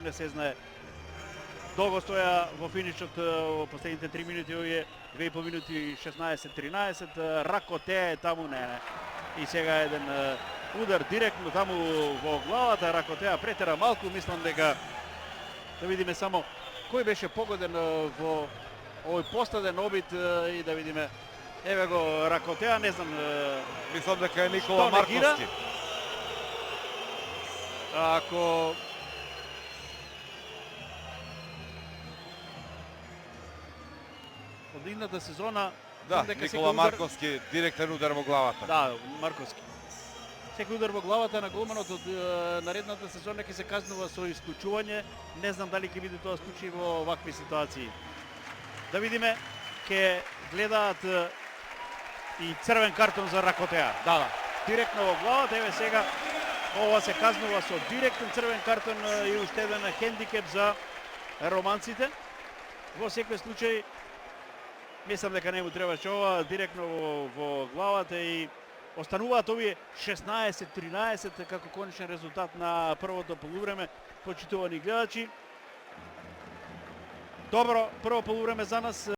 Не се знае. Долго стоја во финишот во последните 3 минути, овие 2,5 минути 16-13, Ракотеа е таму, не. И сега еден удар директно таму во главата, Ракотеа претера малку, мислам дека да видиме само кој беше погоден во овој последен обид и да видиме. Еве го Ракотеа, не знам. Мислам дека е Никола Марковски. Ако од идната сезона Да, Никола Марковски, директен удар во главата. Да, Марковски. Секој удар во главата на голманот од наредната сезона ќе се казнува со исклучување. Не знам дали ќе биде тоа случај во вакви ситуации. Да видиме, ќе гледаат и црвен картон за Ракотеа. Да, директно во главата, еве сега ова се казнува со директен црвен картон и уште еден хендикеп за романците. Во секој случај мислам дека не му требаше ова, директно во главата и остануваат овие 16-13 како конечен резултат на првото полувреме, почитувани гледачи. Добро прво полувреме за нас.